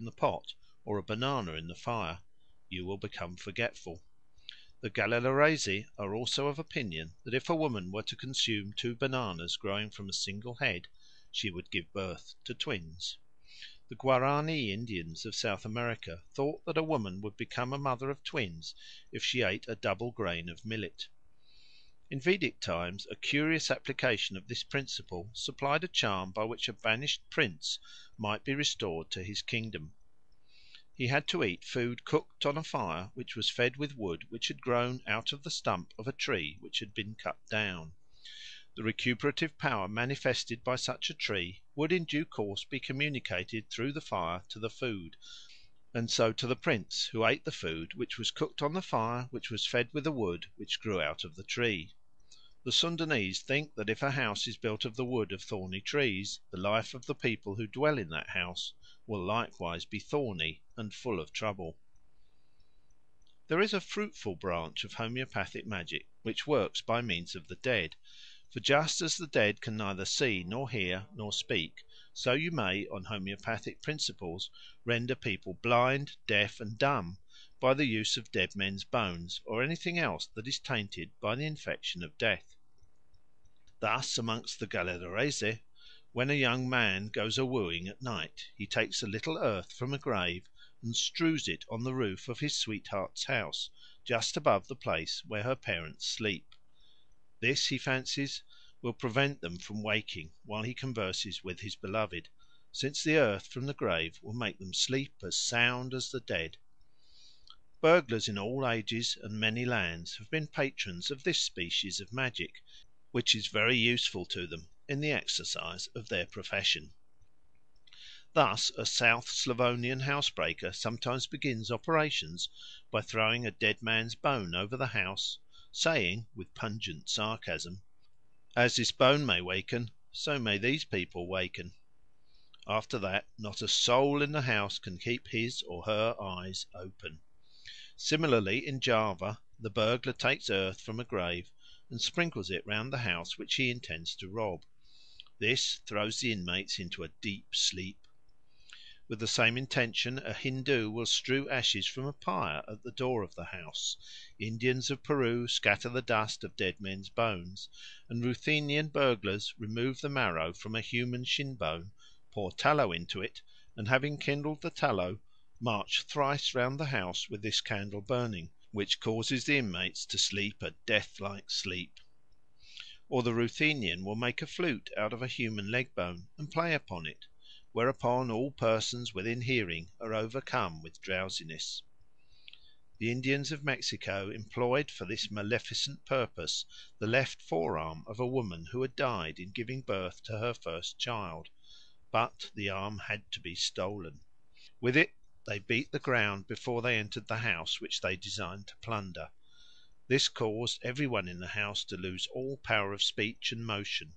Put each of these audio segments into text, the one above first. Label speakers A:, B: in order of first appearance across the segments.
A: in the pot or a banana in the fire, you will become forgetful. The Galelareese are also of opinion that if a woman were to consume two bananas growing from a single head, she would give birth to twins. The Guarani Indians of South America thought that a woman would become a mother of twins if she ate a double grain of millet. In Vedic times a curious application of this principle supplied a charm by which a banished prince might be restored to his kingdom. He had to eat food cooked on a fire which was fed with wood which had grown out of the stump of a tree which had been cut down. The recuperative power manifested by such a tree would in due course be communicated through the fire to the food, and so to the prince, who ate the food which was cooked on the fire which was fed with the wood which grew out of the tree. The Sundanese think that if a house is built of the wood of thorny trees, the life of the people who dwell in that house will likewise be thorny and full of trouble. There is a fruitful branch of homoeopathic magic which works by means of the dead. For just as the dead can neither see nor hear nor speak, so you may, on homoeopathic principles, render people blind, deaf, and dumb by the use of dead men's bones or anything else that is tainted by the infection of death. Thus amongst the Galelareese, when a young man goes a wooing at night, he takes a little earth from a grave and strews it on the roof of his sweetheart's house, just above the place where her parents sleep. This, he fancies, will prevent them from waking while he converses with his beloved, since the earth from the grave will make them sleep as sound as the dead. Burglars in all ages and many lands have been patrons of this species of magic, which is very useful to them in the exercise of their profession. Thus a South Slavonian housebreaker sometimes begins operations by throwing a dead man's bone over the house, saying, with pungent sarcasm, "As this bone may waken, so may these people waken." After that not a soul in the house can keep his or her eyes open. Similarly in Java the burglar takes earth from a grave and sprinkles it round the house which he intends to rob. This throws the inmates into a deep sleep. With the same intention a Hindoo will strew ashes from a pyre at the door of the house. Indians of Peru scatter the dust of dead men's bones, and Ruthenian burglars remove the marrow from a human shin bone, pour tallow into it, and having kindled the tallow, march thrice round the house with this candle burning, which causes the inmates to sleep a death-like sleep. Or the Ruthenian will make a flute out of a human leg bone and play upon it, whereupon all persons within hearing are overcome with drowsiness. The Indians of Mexico employed for this maleficent purpose the left forearm of a woman who had died in giving birth to her first child, but the arm had to be stolen. With it they beat the ground before they entered the house which they designed to plunder. This caused every one in the house to lose all power of speech and motion.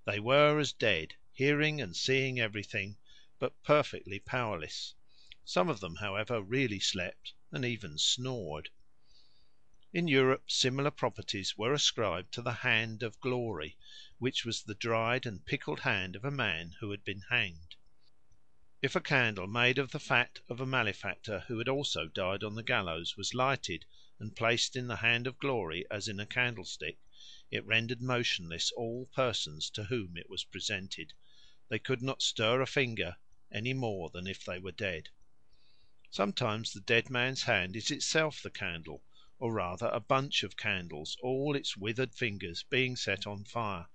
A: They were as dead, hearing and seeing everything, but perfectly powerless. Some of them, however, really slept and even snored. In Europe similar properties were ascribed to the hand of glory, which was the dried and pickled hand of a man who had been hanged. If a candle made of the fat of a malefactor who had also died on the gallows was lighted and placed in the hand of glory as in a candlestick, it rendered motionless all persons to whom it was presented. They could not stir a finger any more than if they were dead. Sometimes the dead man's hand is itself the candle, or rather a bunch of candles, all its withered fingers being set on fire.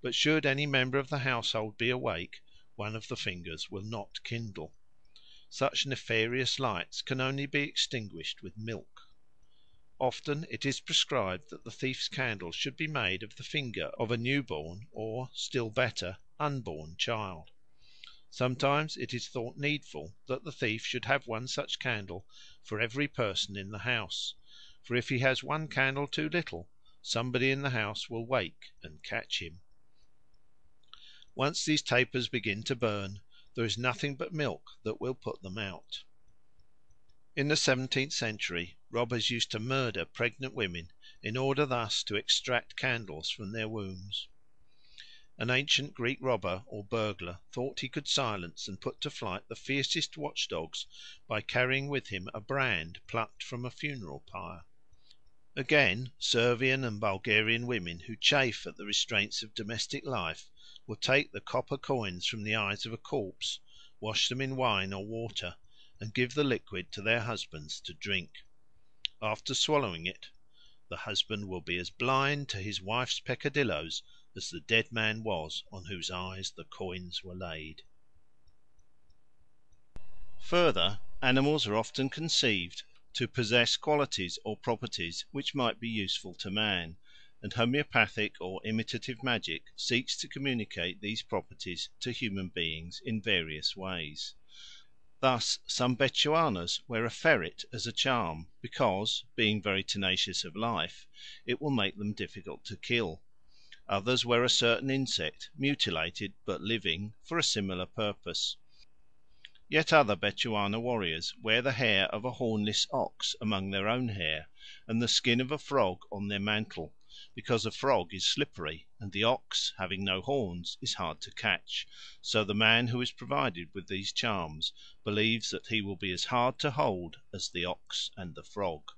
A: But should any member of the household be awake, one of the fingers will not kindle. Such nefarious lights can only be extinguished with milk. Often it is prescribed that the thief's candle should be made of the finger of a newborn or, still better, unborn child. Sometimes it is thought needful that the thief should have one such candle for every person in the house, for if he has one candle too little, somebody in the house will wake and catch him. Once these tapers begin to burn, there is nothing but milk that will put them out. In the 17th century robbers used to murder pregnant women in order thus to extract candles from their wombs. An ancient Greek robber or burglar thought he could silence and put to flight the fiercest watch dogs by carrying with him a brand plucked from a funeral pyre. Again, Servian and Bulgarian women who chafe at the restraints of domestic life will take the copper coins from the eyes of a corpse, wash them in wine or water, and give the liquid to their husbands to drink. After swallowing it, the husband will be as blind to his wife's peccadilloes as the dead man was on whose eyes the coins were laid. Further, animals are often conceived to possess qualities or properties which might be useful to man, and homoeopathic or imitative magic seeks to communicate these properties to human beings in various ways. Thus some Bechuanas wear a ferret as a charm, because, being very tenacious of life, it will make them difficult to kill. Others wear a certain insect, mutilated but living, for a similar purpose. Yet other Bechuana warriors wear the hair of a hornless ox among their own hair, and the skin of a frog on their mantle, because a frog is slippery, and the ox, having no horns, is hard to catch; so the man who is provided with these charms believes that he will be as hard to hold as the ox and the frog.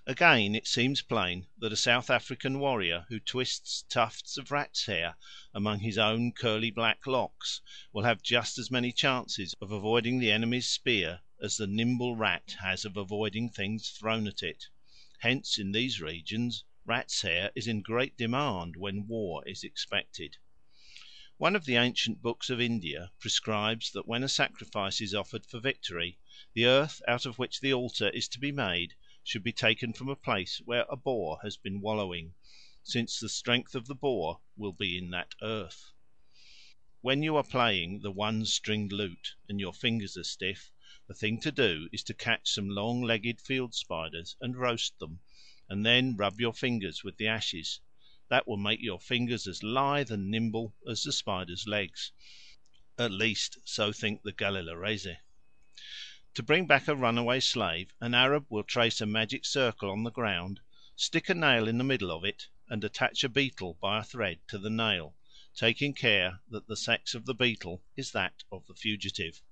A: Again, it seems plain that a South African warrior who twists tufts of rat's hair among his own curly black locks will have just as many chances of avoiding the enemy's spear as the nimble rat has of avoiding things thrown at it. Hence in these regions rat's hair is in great demand when war is expected. One of the ancient books of India prescribes that when a sacrifice is offered for victory, the earth out of which the altar is to be made should be taken from a place where a boar has been wallowing, since the strength of the boar will be in that earth. When you are playing the one-stringed lute and your fingers are stiff, the thing to do is to catch some long-legged field spiders and roast them, and then rub your fingers with the ashes. That will make your fingers as lithe and nimble as the spider's legs. At least, so think the Galelareese. To bring back a runaway slave, an Arab will trace a magic circle on the ground, stick a nail in the middle of it, and attach a beetle by a thread to the nail, taking care that the sex of the beetle is that of the fugitive.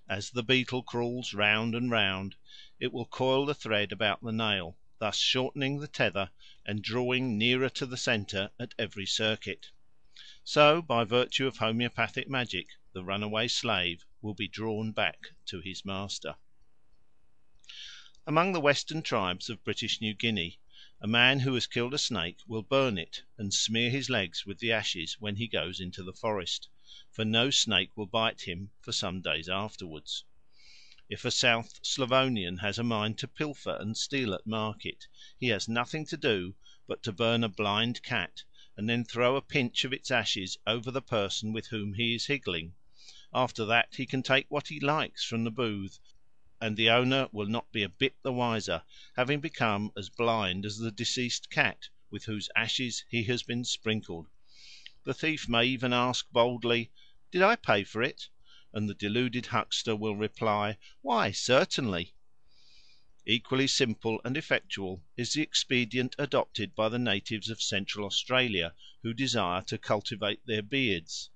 A: As the beetle crawls round and round, it will coil the thread about the nail, thus shortening the tether and drawing nearer to the centre at every circuit. So, by virtue of homoeopathic magic, the runaway slave will be drawn back to his master. Among the western tribes of British New Guinea, a man who has killed a snake will burn it and smear his legs with the ashes when he goes into the forest, for no snake will bite him for some days afterwards. If a South Slavonian has a mind to pilfer and steal at market, he has nothing to do but to burn a blind cat, and then throw a pinch of its ashes over the person with whom he is higgling. After that he can take what he likes from the booth, and the owner will not be a bit the wiser, having become as blind as the deceased cat with whose ashes he has been sprinkled. The thief may even ask boldly, "Did I pay for it?" and the deluded huckster will reply, "Why, certainly." Equally simple and effectual is the expedient adopted by the natives of Central Australia who desire to cultivate their beards.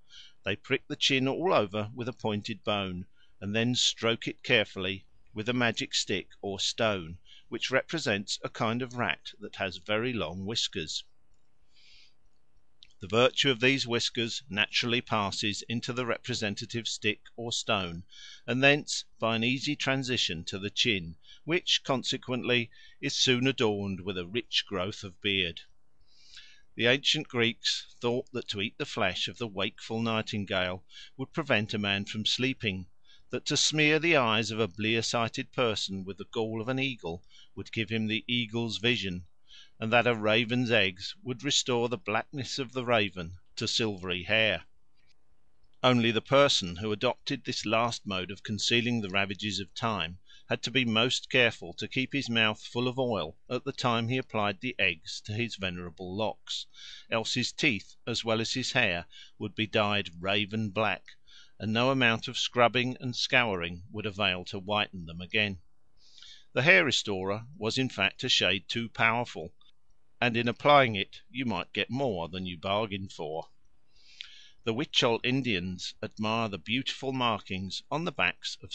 A: They prick the chin all over with a pointed bone, and then stroke it carefully with a magic stick or stone, which represents a kind of rat that has very long whiskers. The virtue of these whiskers naturally passes into the representative stick or stone, and thence by an easy transition to the chin, which consequently is soon adorned with a rich growth of beard. The ancient Greeks thought that to eat the flesh of the wakeful nightingale would prevent a man from sleeping, that to smear the eyes of a blear-sighted person with the gall of an eagle would give him the eagle's vision, and that a raven's eggs would restore the blackness of the raven to silvery hair. Only the person who adopted this last mode of concealing the ravages of time had to be most careful to keep his mouth full of oil at the time he applied the eggs to his venerable locks, else his teeth as well as his hair would be dyed raven black, and no amount of scrubbing and scouring would avail to whiten them again. The hair restorer was in fact a shade too powerful, and in applying it you might get more than you bargained for. The Huichol Indians admire the beautiful markings on the backs of